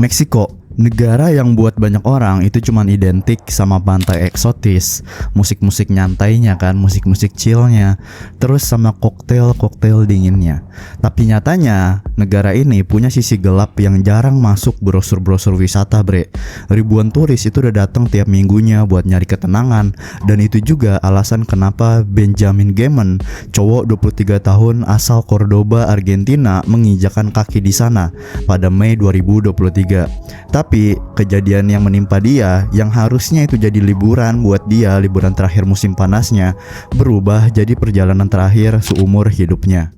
Meksiko, negara yang buat banyak orang itu cuman identik sama pantai eksotis, musik-musik nyantainya kan, musik-musik chillnya, terus sama koktail-koktail dinginnya. Tapi nyatanya negara ini punya sisi gelap yang jarang masuk brosur-brosur wisata bre. Ribuan turis itu udah datang tiap minggunya buat nyari ketenangan. Dan itu juga alasan kenapa Benjamin Gemen, cowok 23 tahun asal Cordoba, Argentina, menginjakan kaki di sana pada Mei 2023. Tapi kejadian yang menimpa dia yang harusnya itu jadi liburan buat dia, liburan terakhir musim panasnya, berubah jadi perjalanan terakhir seumur hidupnya.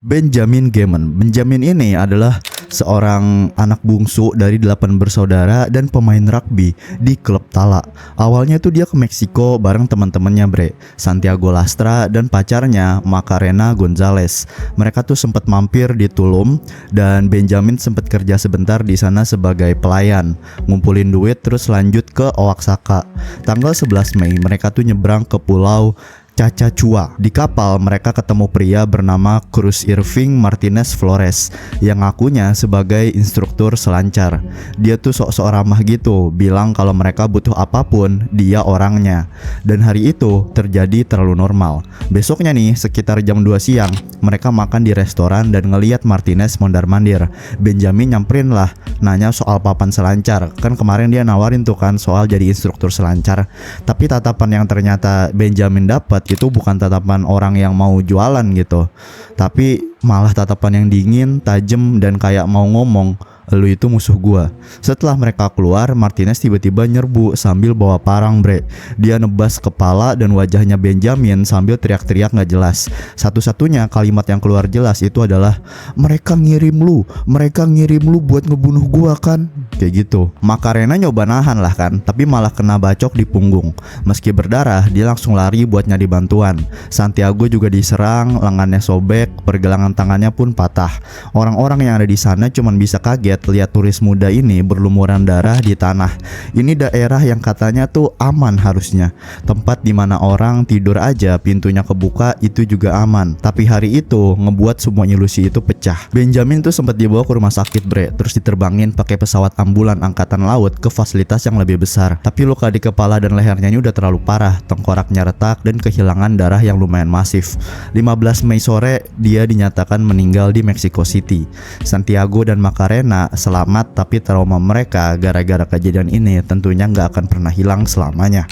Benjamin Gemen. Benjamin ini adalah seorang anak bungsu dari 8 bersaudara dan pemain rugby di klub Tala. Awalnya tuh dia ke Meksiko bareng teman-temannya bre, Santiago Lastra dan pacarnya Macarena Gonzalez. Mereka tuh sempat mampir di Tulum dan Benjamin sempat kerja sebentar di sana sebagai pelayan, ngumpulin duit terus lanjut ke Oaxaca. Tanggal 11 Mei mereka tuh nyebrang ke pulau Cacachua. Di kapal mereka ketemu pria bernama Cruz Irving Martinez Flores yang ngakunya sebagai instruktur selancar. Dia tuh sok-sok ramah gitu, bilang kalau mereka butuh apapun dia orangnya. Dan hari itu terjadi terlalu normal. Besoknya nih sekitar jam 2 siang mereka makan di restoran dan ngeliat Martinez mondar-mandir. Benjamin nyamperin lah, nanya soal papan selancar. Kan kemarin dia nawarin tuh kan soal jadi instruktur selancar. Tapi tatapan yang ternyata Benjamin dapat itu bukan tatapan orang yang mau jualan gitu, tapi malah tatapan yang dingin, tajam, dan kayak mau ngomong, "Lu itu musuh gua." Setelah mereka keluar, Martinez tiba-tiba nyerbu sambil bawa parang bre. Dia nebas kepala dan wajahnya Benjamin sambil teriak-teriak gak jelas. Satu-satunya kalimat yang keluar jelas itu adalah, mereka ngirim lu buat ngebunuh gua kan?" Kayak gitu. Macarena nyoba nahan lah kan, tapi malah kena bacok di punggung. Meski berdarah, dia langsung lari buat nyari bantuan. Santiago juga diserang, lengannya sobek, pergelangan tangannya pun patah. Orang-orang yang ada di sana cuman bisa kaget lihat turis muda ini berlumuran darah di tanah. Ini daerah yang katanya tuh aman harusnya, tempat dimana orang tidur aja pintunya kebuka itu juga aman. Tapi hari itu ngebuat semua ilusi itu pecah. Benjamin tuh sempat dibawa ke rumah sakit bre, terus diterbangin pakai pesawat ambulan angkatan laut ke fasilitas yang lebih besar. Tapi luka di kepala dan lehernya ini udah terlalu parah, tengkoraknya retak dan kehilangan darah yang lumayan masif. 15 Mei sore dia dinyatakan meninggal di Mexico City. Santiago dan Macarena selamat, tapi trauma mereka gara-gara kejadian ini tentunya nggak akan pernah hilang selamanya.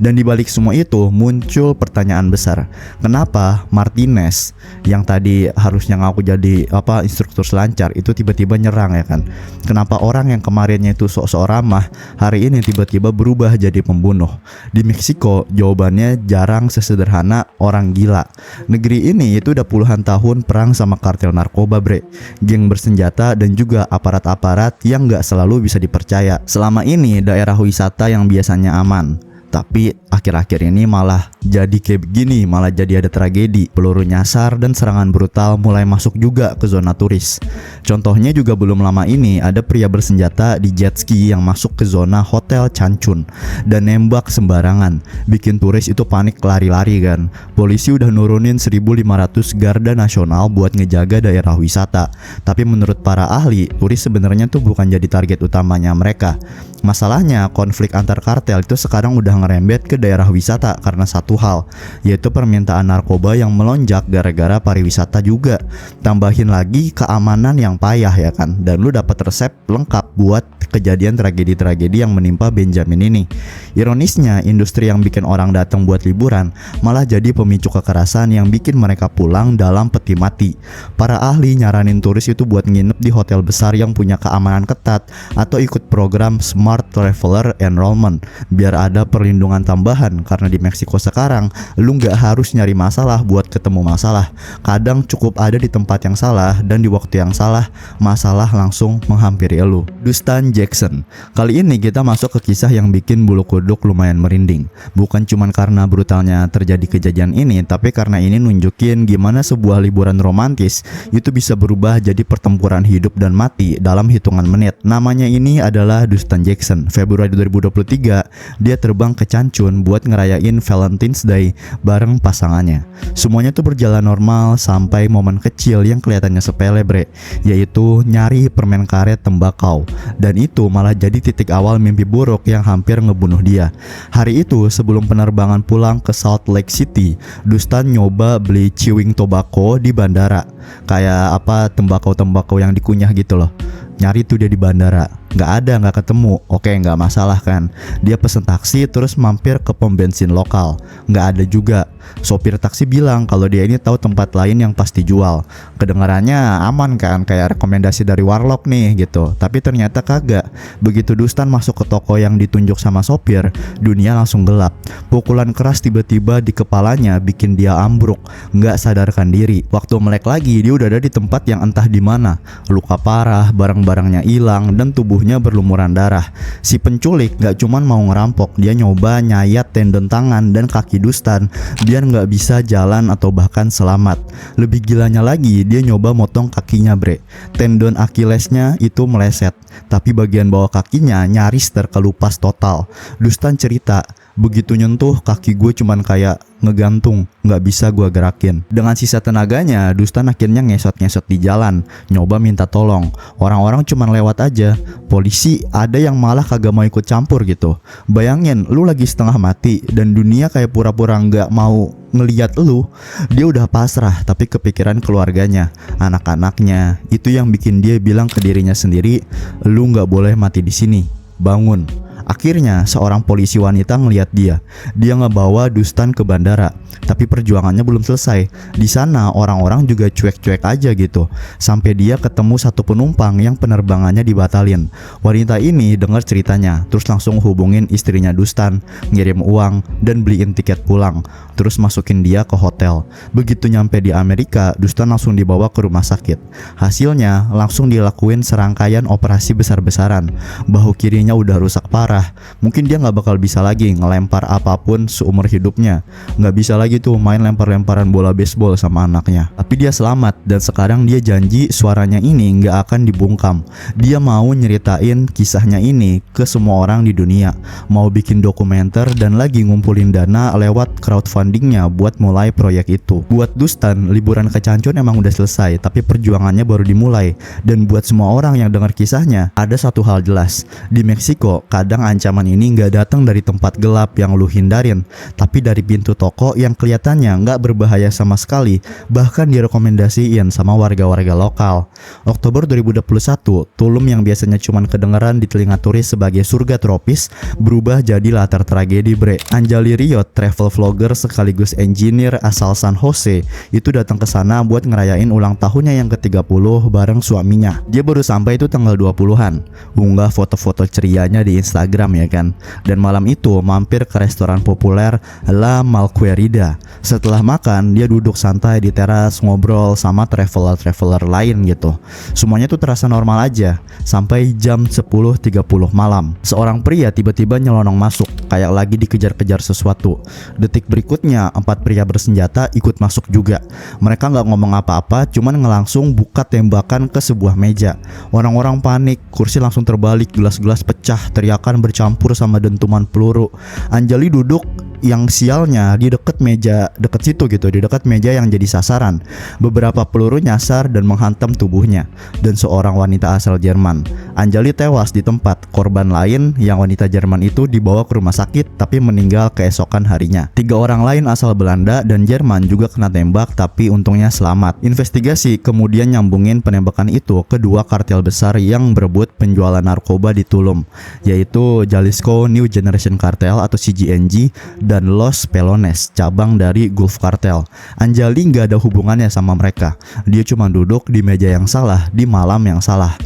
Dan dibalik semua itu muncul pertanyaan besar, kenapa Martinez yang tadi harusnya ngaku jadi instruktur selancar itu tiba-tiba nyerang ya kan? Kenapa orang yang kemarinnya itu sok-sok ramah hari ini tiba-tiba berubah jadi pembunuh? Di Meksiko jawabannya jarang sesederhana orang gila. Negeri ini itu udah puluhan tahun perang sama kartel narkoba bre, geng bersenjata dan juga aparat-aparat yang gak selalu bisa dipercaya. Selama ini daerah wisata yang biasanya aman, tapi akhir-akhir ini malah jadi kayak begini, malah jadi ada tragedi. Peluru nyasar dan serangan brutal mulai masuk juga ke zona turis. Contohnya juga belum lama ini ada pria bersenjata di jet ski yang masuk ke zona Hotel Cancun dan nembak sembarangan, bikin turis itu panik lari-lari kan. Polisi udah nurunin 1.500 garda nasional buat ngejaga daerah wisata. Tapi menurut para ahli, turis sebenarnya tuh bukan jadi target utamanya mereka. Masalahnya konflik antar kartel itu sekarang udah ngerembet ke daerah wisata karena satu hal, yaitu permintaan narkoba yang melonjak gara-gara pariwisata juga. Tambahin lagi keamanan yang payah ya kan, dan lu dapat resep lengkap buat kejadian tragedi-tragedi yang menimpa Benjamin ini. Ironisnya, industri yang bikin orang datang buat liburan malah jadi pemicu kekerasan yang bikin mereka pulang dalam peti mati. Para ahli nyaranin turis itu buat nginep di hotel besar yang punya keamanan ketat atau ikut program Smart Traveler Enrollment biar ada perlindungan perlindungan tambahan karena di Meksiko sekarang lu nggak harus nyari masalah buat ketemu masalah. Kadang cukup ada di tempat yang salah dan di waktu yang salah, masalah langsung menghampiri lu. Dustan Jackson. Kali ini kita masuk ke kisah yang bikin bulu kuduk lumayan merinding. Bukan cuman karena brutalnya terjadi kejadian ini, tapi karena ini nunjukin gimana sebuah liburan romantis itu bisa berubah jadi pertempuran hidup dan mati dalam hitungan menit. Namanya ini adalah Dustan Jackson. Februari 2023 dia terbang ke Cancun buat ngerayain Valentine's Day bareng pasangannya. Semuanya tuh berjalan normal sampai momen kecil yang kelihatannya sepele bre, yaitu nyari permen karet tembakau. Dan itu malah jadi titik awal mimpi buruk yang hampir ngebunuh dia. Hari itu sebelum penerbangan pulang ke Salt Lake City, Dustan nyoba beli chewing tobacco di bandara. Kayak apa, tembakau-tembakau yang dikunyah gitu loh. Nyari tuh dia di bandara, nggak ketemu. Oke, nggak masalah kan. Dia pesen taksi terus mampir ke pom bensin lokal, nggak ada juga. Sopir taksi bilang kalau dia ini tahu tempat lain yang pasti jual. Kedengarannya aman kan, kayak rekomendasi dari warlock nih gitu. Tapi ternyata kagak. Begitu Dustan masuk ke toko yang ditunjuk sama sopir, dunia langsung gelap. Pukulan keras tiba-tiba di kepalanya bikin dia ambruk, nggak sadarkan diri. Waktu melek lagi, dia udah ada di tempat yang entah di mana. Luka parah, barang-barangnya hilang, dan tubuhnya berlumuran darah. Si penculik nggak cuman mau ngerampok, dia nyoba nyayat tendon tangan dan kaki Dustan biar nggak bisa jalan atau bahkan selamat. Lebih gilanya lagi, dia nyoba motong kakinya bre. Tendon Achillesnya itu meleset, tapi bagian bawah kakinya nyaris terkelupas total. Dustan cerita, begitu nyentuh kaki gue cuman kayak ngegantung, nggak bisa gue gerakin. Dengan sisa tenaganya, Dustan akhirnya ngesot-ngesot di jalan, nyoba minta tolong. Orang-orang cuman lewat aja. Polisi ada yang malah kagak mau ikut campur gitu. Bayangin, lu lagi setengah mati dan dunia kayak pura-pura nggak mau ngeliat lu. Dia udah pasrah, tapi kepikiran keluarganya, anak-anaknya. Itu yang bikin dia bilang ke dirinya sendiri, lu nggak boleh mati di sini. Bangun. Akhirnya seorang polisi wanita ngeliat dia. Dia ngebawa Dustan ke bandara. Tapi perjuangannya belum selesai. Di sana orang-orang juga cuek-cuek aja gitu. Sampai dia ketemu satu penumpang yang penerbangannya dibatalin. Wanita ini dengar ceritanya, terus langsung hubungin istrinya Dustan, ngirim uang dan beliin tiket pulang. Terus masukin dia ke hotel. Begitu nyampe di Amerika, Dustan langsung dibawa ke rumah sakit. Hasilnya langsung dilakuin serangkaian operasi besar-besaran. Bahu kirinya udah rusak parah. Mungkin dia gak bakal bisa lagi ngelempar apapun seumur hidupnya. Gak bisa lagi tuh main lempar-lemparan bola baseball sama anaknya. Tapi dia selamat dan sekarang dia janji suaranya ini gak akan dibungkam. Dia mau nyeritain kisahnya ini ke semua orang di dunia. Mau bikin dokumenter dan lagi ngumpulin dana lewat crowdfundingnya buat mulai proyek itu. Buat Dustan, liburan ke Cancun emang udah selesai, tapi perjuangannya baru dimulai. Dan buat semua orang yang dengar kisahnya, ada satu hal jelas. Di Meksiko, kadang ancaman ini nggak datang dari tempat gelap yang lu hindarin, tapi dari pintu toko yang kelihatannya nggak berbahaya sama sekali, bahkan direkomendasiin sama warga-warga lokal. Oktober 2021, Tulum yang biasanya cuman kedengeran di telinga turis sebagai surga tropis berubah jadi latar tragedi bre. Anjali Riot, travel vlogger sekaligus engineer asal San Jose, itu datang ke sana buat ngerayain ulang tahunnya yang ke-30 bareng suaminya. Dia baru sampai itu tanggal 20-an. Unggah foto-foto cerianya di Instagram ya kan. Dan malam itu mampir ke restoran populer La Malquerida. Setelah makan, dia duduk santai di teras ngobrol sama traveler-traveler lain gitu. Semuanya tuh terasa normal aja sampai jam 10.30 malam. Seorang pria tiba-tiba nyelonong masuk kayak lagi dikejar-kejar sesuatu. Detik berikutnya 4 pria bersenjata ikut masuk juga. Mereka nggak ngomong apa-apa, cuman ngelangsung buka tembakan ke sebuah meja. Orang-orang panik, kursi langsung terbalik, gelas-gelas pecah, teriakan bercampur sama dentuman peluru. Anjali duduk yang sialnya di dekat meja, dekat situ gitu, di dekat meja yang jadi sasaran. Beberapa peluru nyasar dan menghantam tubuhnya dan seorang wanita asal Jerman. Anjali tewas di tempat. Korban lain yang wanita Jerman itu dibawa ke rumah sakit tapi meninggal keesokan harinya. 3 orang lain asal Belanda dan Jerman juga kena tembak tapi untungnya selamat. Investigasi kemudian nyambungin penembakan itu ke 2 kartel besar yang berebut penjualan narkoba di Tulum, yaitu Jalisco New Generation Cartel atau CGNG dan Los Pelones, cabang dari Gulf Cartel. Anjali nggak ada hubungannya sama mereka. Dia cuma duduk di meja yang salah di malam yang salah.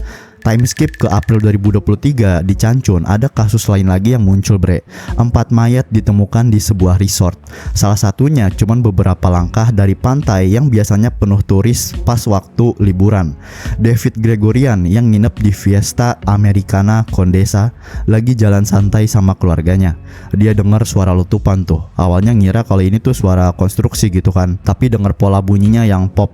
Time skip ke April 2023, di Changchun ada kasus lain lagi yang muncul bre. 4 mayat ditemukan di sebuah resort. Salah satunya cuman beberapa langkah dari pantai yang biasanya penuh turis pas waktu liburan. David Gregorian yang nginep di Fiesta Americana Condesa lagi jalan santai sama keluarganya. Dia dengar suara letupan tuh. Awalnya ngira kalau ini tuh suara konstruksi gitu kan, tapi dengar pola bunyinya yang pop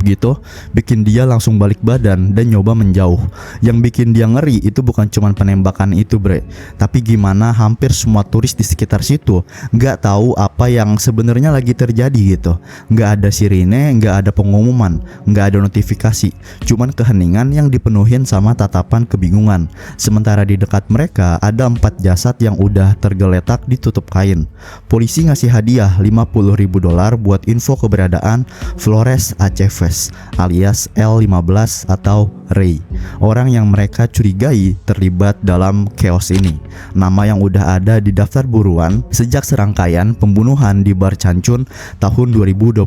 gitu, bikin dia langsung balik badan dan nyoba menjauh. Yang bikin dia ngeri itu bukan cuman penembakan itu bre, tapi gimana hampir semua turis di sekitar situ nggak tahu apa yang sebenarnya lagi terjadi gitu. Nggak ada sirine, nggak ada pengumuman, nggak ada notifikasi, cuman keheningan yang dipenuhin sama tatapan kebingungan. Sementara di dekat mereka ada 4 jasad yang udah tergeletak ditutup kain. Polisi ngasih hadiah $50.000 buat info keberadaan Flores Aceves alias L15 atau Ray, orang yang mereka curigai terlibat dalam chaos ini. Nama yang udah ada di daftar buruan sejak serangkaian pembunuhan di bar Changchun tahun 2022.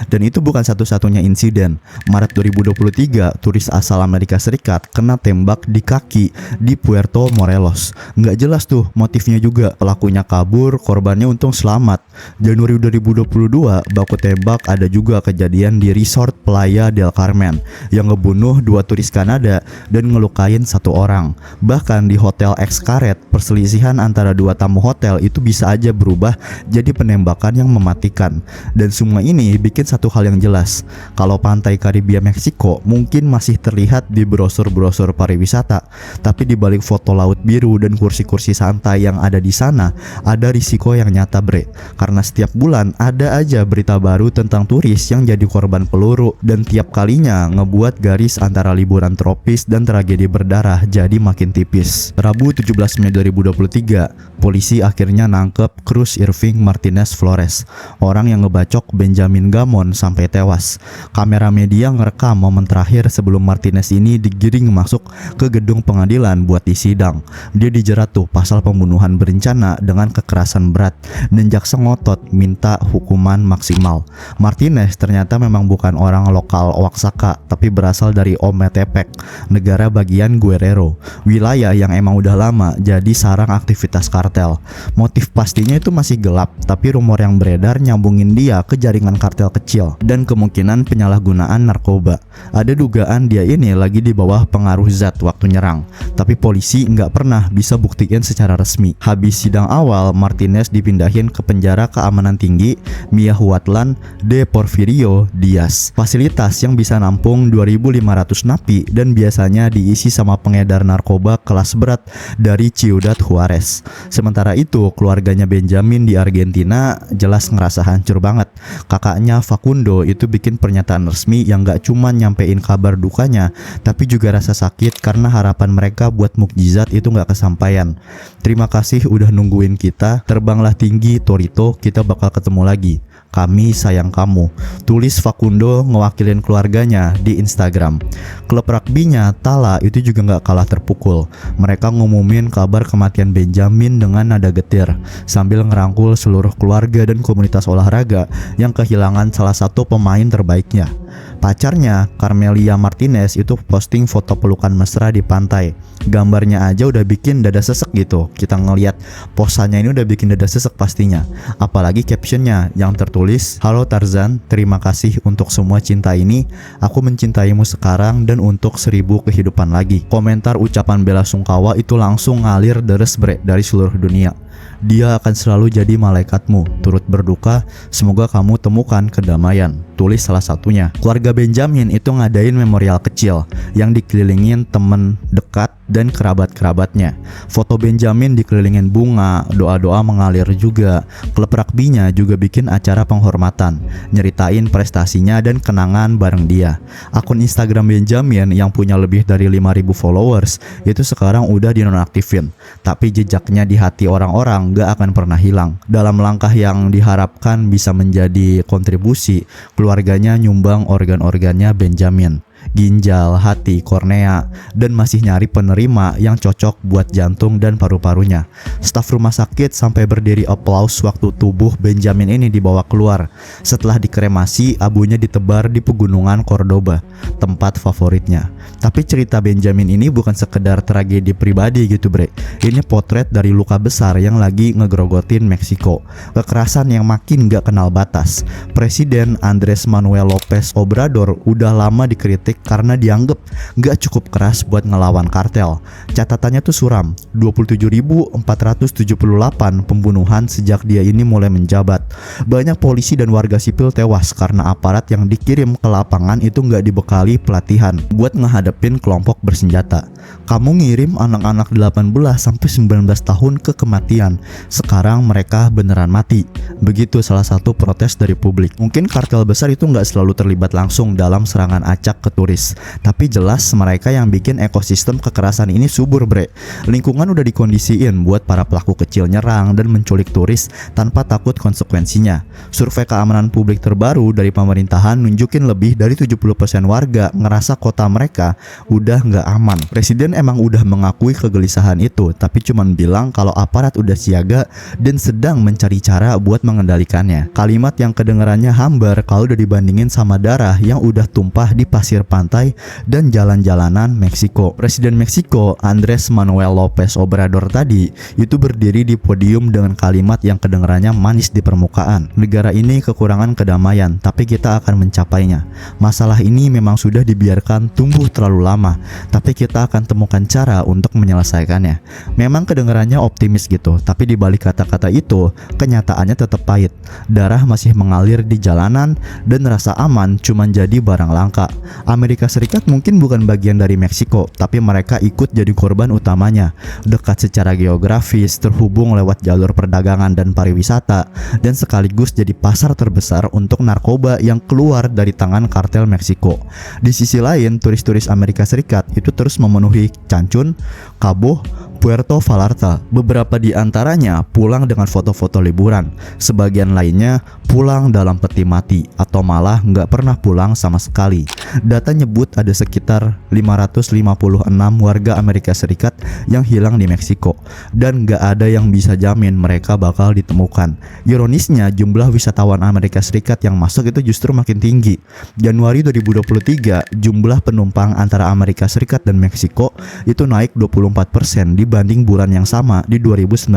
Dan itu bukan satu-satunya insiden. Maret 2023, turis asal Amerika Serikat kena tembak di kaki di Puerto Morelos. Nggak jelas tuh motifnya juga. Pelakunya kabur, korbannya untung selamat. Januari 2022, baku tembak ada juga kejadian di Resort Playa del Carmen yang ngebunuh 2 turis Kanada dan ngelukain 1 orang. Bahkan di Hotel Xcaret, perselisihan antara 2 tamu hotel itu bisa aja berubah jadi penembakan yang mematikan. Dan semua ini bikin satu hal yang jelas, kalau pantai Karibia Meksiko mungkin masih terlihat di brosur-brosur pariwisata, tapi di balik foto laut biru dan kursi-kursi santai yang ada di sana, ada risiko yang nyata bre. Karena setiap bulan ada aja berita baru tentang turis yang jadi korban peluru, dan tiap kalinya ngebuat garis antara liburan tropis dan tragedi berdarah jadi makin tipis. Rabu 17 Mei 2023, polisi akhirnya nangkep Cruz Irving Martinez Flores, orang yang ngebacok Benjamin Gamon sampai tewas. Kamera media ngerekam momen terakhir sebelum Martinez ini digiring masuk ke gedung pengadilan buat disidang. Dia dijerat tuh pasal pembunuhan berencana dengan kekerasan berat, dan jaksa ngotot minta hukuman maksimal. Martinez ternyata memang bukan orang lokal Oaxaca, tapi berasal dari Ometepec, negara bagian Guerrero, wilayah yang emang udah lama jadi sarang aktivitas kartel. Motif pastinya itu masih gelap, tapi rumor yang beredar nyambungin dia ke jaringan kartel kecil dan kemungkinan penyalahgunaan narkoba. Ada dugaan dia ini lagi di bawah pengaruh zat waktu nyerang, tapi polisi nggak pernah bisa buktiin secara resmi. Habis sidang awal, Martinez dipindahin ke penjara keamanan tinggi Miahuatlan de Porfirio Diaz, fasilitas yang bisa nampung 2.500 napi dan biasanya diisi sama pengedar narkoba kelas berat dari Ciudad Juarez. Sementara itu, keluarganya Benjamin di Argentina jelas ngerasa hancur banget. Kakaknya Facundo itu bikin pernyataan resmi yang gak cuma nyampein kabar dukanya, tapi juga rasa sakit karena harapan mereka buat mukjizat itu gak kesampaian. Terima kasih udah nungguin kita, terbanglah tinggi Torito, kita bakal ketemu lagi. Kami sayang kamu, tulis Facundo ngewakilin keluarganya di Instagram. Klub rugbynya Tala itu juga gak kalah terpukul. Mereka ngumumin kabar kematian Benjamin dengan nada getir, sambil ngerangkul seluruh keluarga dan komunitas olahraga yang kehilangan salah satu pemain terbaiknya. Pacarnya, Carmelia Martinez, itu posting foto pelukan mesra di pantai. Gambarnya aja udah bikin dada sesek gitu. Kita ngeliat posanya ini udah bikin dada sesek pastinya. Apalagi captionnya yang tertulis, "Halo Tarzan, terima kasih untuk semua cinta ini. Aku mencintaimu sekarang dan untuk 1000 kehidupan lagi." Komentar ucapan bela sungkawa itu langsung ngalir deres bre dari seluruh dunia. Dia akan selalu jadi malaikatmu, turut berduka, semoga kamu temukan kedamaian, tulis salah satunya. Keluarga Benjamin itu ngadain memorial kecil yang dikelilingin temen dekat dan kerabat-kerabatnya. Foto Benjamin dikelilingin bunga, doa-doa mengalir juga. Klub rugbynya juga bikin acara penghormatan, nyeritain prestasinya dan kenangan bareng dia. Akun Instagram Benjamin yang punya lebih dari 5.000 followers itu sekarang udah dinonaktifin, tapi jejaknya di hati orang-orang gak akan pernah hilang. Dalam langkah yang diharapkan bisa menjadi kontribusi, keluarganya nyumbang organ-organnya Benjamin. ginjal, hati, kornea, dan masih nyari penerima yang cocok buat jantung dan paru-parunya. Staf rumah sakit sampai berdiri aplaus waktu tubuh Benjamin ini dibawa keluar. Setelah dikremasi, abunya ditebar di pegunungan Cordoba, tempat favoritnya. Tapi cerita Benjamin ini bukan sekedar tragedi pribadi gitu bre. Ini potret dari luka besar yang lagi ngegrogotin Meksiko. Kekerasan yang makin gak kenal batas. Presiden Andres Manuel Lopez Obrador udah lama dikritik karena dianggap gak cukup keras buat ngelawan kartel. Catatannya tuh suram, 27.478 pembunuhan sejak dia ini mulai menjabat. Banyak polisi dan warga sipil tewas karena aparat yang dikirim ke lapangan itu gak dibekali pelatihan buat ngehadapin kelompok bersenjata. Kamu ngirim anak-anak 18 sampai 19 tahun ke kematian, sekarang mereka beneran mati. Begitu salah satu protes dari publik. Mungkin kartel besar itu nggak selalu terlibat langsung dalam serangan acak ke turis, tapi jelas mereka yang bikin ekosistem kekerasan ini subur bre. Lingkungan udah dikondisiin buat para pelaku kecil nyerang dan menculik turis tanpa takut konsekuensinya. Survei keamanan publik terbaru dari pemerintahan nunjukin lebih dari 70% warga ngerasa kota mereka udah nggak aman. Presiden emang udah mengakui kegelisahan itu, tapi cuman bilang kalau aparat udah siaga dan sedang mencari cara buat mengendalikannya. Kalimat yang kedengarannya hambar kalau udah dibandingin sama darah yang udah tumpah di pasir pantai dan jalan-jalanan Meksiko. Presiden Meksiko Andres Manuel Lopez Obrador tadi itu berdiri di podium dengan kalimat yang kedengarannya manis di permukaan. Negara ini kekurangan kedamaian, tapi kita akan mencapainya. Masalah ini memang sudah dibiarkan tumbuh terlalu lama, tapi kita akan temukan cara untuk menyelesaikannya. Memang kedengarannya optimis gitu, tapi di balik kata-kata itu kenyataannya tetap pahit. Darah masih mengalir di jalanan dan rasa aman cuman jadi barang langka. Amerika Serikat mungkin bukan bagian dari Meksiko, tapi mereka ikut jadi korban utamanya. Dekat secara geografis, terhubung lewat jalur perdagangan dan pariwisata, dan sekaligus jadi pasar terbesar untuk narkoba yang keluar dari tangan kartel Meksiko. Di sisi lain, turis-turis Amerika Serikat itu terus memenuhi Cancun, Cabo, Puerto Vallarta. Beberapa di antaranya pulang dengan foto-foto liburan, sebagian lainnya pulang dalam peti mati atau malah nggak pernah pulang sama sekali. Data nyebut ada sekitar 556 warga Amerika Serikat yang hilang di Meksiko, dan nggak ada yang bisa jamin mereka bakal ditemukan. Ironisnya, jumlah wisatawan Amerika Serikat yang masuk itu justru makin tinggi. Januari 2023, jumlah penumpang antara Amerika Serikat dan Meksiko itu naik 24% dibanding bulan yang sama di 2019.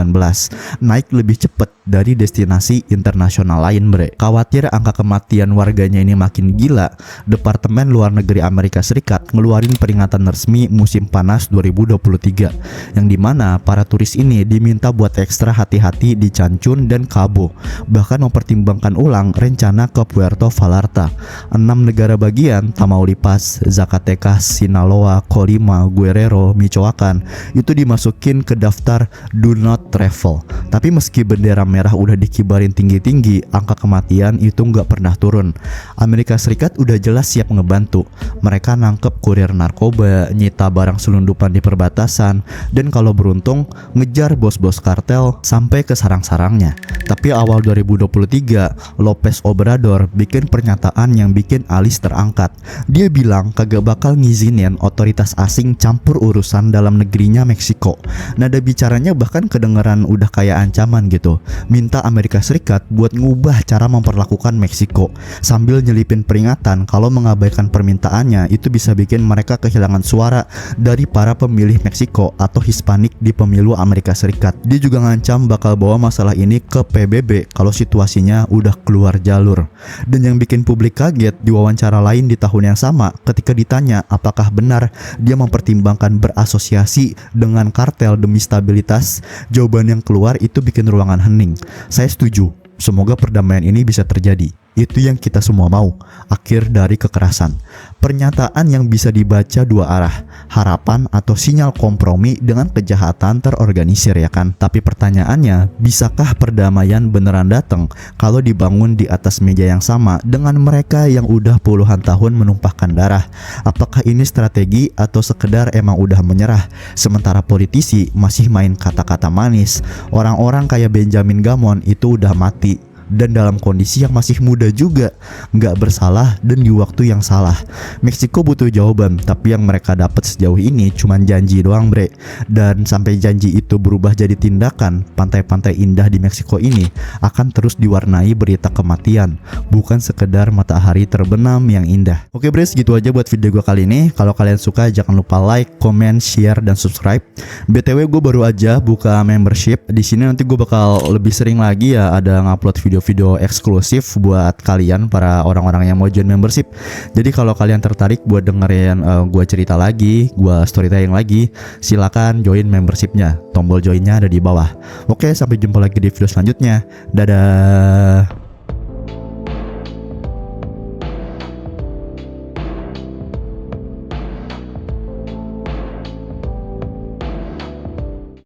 Naik lebih cepat dari destinasi internasional lain bre. Khawatir angka kematian warganya ini makin gila, Departemen Luar Negeri Amerika Serikat ngeluarin peringatan resmi musim panas 2023, yang dimana para turis ini diminta buat ekstra hati-hati di Cancun dan Cabo, bahkan mempertimbangkan ulang rencana ke Puerto Vallarta. 6 negara bagian, Tamaulipas, Zacatecas, Sinaloa, Colima, Guerrero, Michoacan itu dimasukin ke daftar do not travel. Tapi meski bendera merah udah dikibarin tinggi-tinggi, angka kematian itu nggak pernah turun. Amerika Serikat udah jelas siap ngebantu. Mereka nangkep kurir narkoba, nyita barang selundupan di perbatasan, dan kalau beruntung ngejar bos-bos kartel sampai ke sarang-sarangnya. Tapi awal 2023, Lopez Obrador bikin pernyataan yang bikin alis terangkat. Dia bilang kagak bakal ngizinin otoritas asing campur urusan dalam negerinya Meksiko. Nada bicaranya bahkan kedengeran udah kayak ancaman gitu. Minta Amerika Serikat buat ngubah cara memperlakukan Meksiko, sambil nyelipin peringatan kalau mengabaikan permintaannya itu bisa bikin mereka kehilangan suara dari para pemilih Meksiko atau Hispanik di pemilu Amerika Serikat. Dia juga ngancam bakal bawa masalah ini ke PBB kalau situasinya udah keluar jalur. Dan yang bikin publik kaget, di wawancara lain di tahun yang sama, ketika ditanya apakah benar dia mempertimbangkan berasosiasi dengan kartel demi stabilitas, jawaban yang keluar itu bikin ruangan hening. Saya setuju, semoga perdamaian ini bisa terjadi. Itu yang kita semua mau, akhir dari kekerasan. Pernyataan yang bisa dibaca dua arah, harapan atau sinyal kompromi dengan kejahatan terorganisir ya kan. Tapi pertanyaannya, bisakah perdamaian beneran datang kalau dibangun di atas meja yang sama dengan mereka yang udah puluhan tahun menumpahkan darah? Apakah ini strategi atau sekedar emang udah menyerah? Sementara politisi masih main kata-kata manis. Orang-orang kayak Benjamin Gamon itu udah mati. dan dalam kondisi yang masih muda juga, nggak bersalah dan di waktu yang salah. Meksiko butuh jawaban, tapi yang mereka dapat sejauh ini cuman janji doang bre. Dan sampai janji itu berubah jadi tindakan, pantai-pantai indah di Meksiko ini akan terus diwarnai berita kematian, bukan sekedar matahari terbenam yang indah. Oke bre, segitu aja buat video gue kali ini. Kalau kalian suka jangan lupa like, comment, share, dan subscribe. BTW gue baru aja buka membership. Di sini nanti gue bakal lebih sering lagi ya ada ngupload video-video eksklusif buat kalian para orang-orang yang mau join membership. Jadi kalau kalian tertarik buat dengerin gue cerita lagi, gue storytelling lagi, silakan join membershipnya. Tombol joinnya ada di bawah. Oke, sampai jumpa lagi di video selanjutnya. Dadah.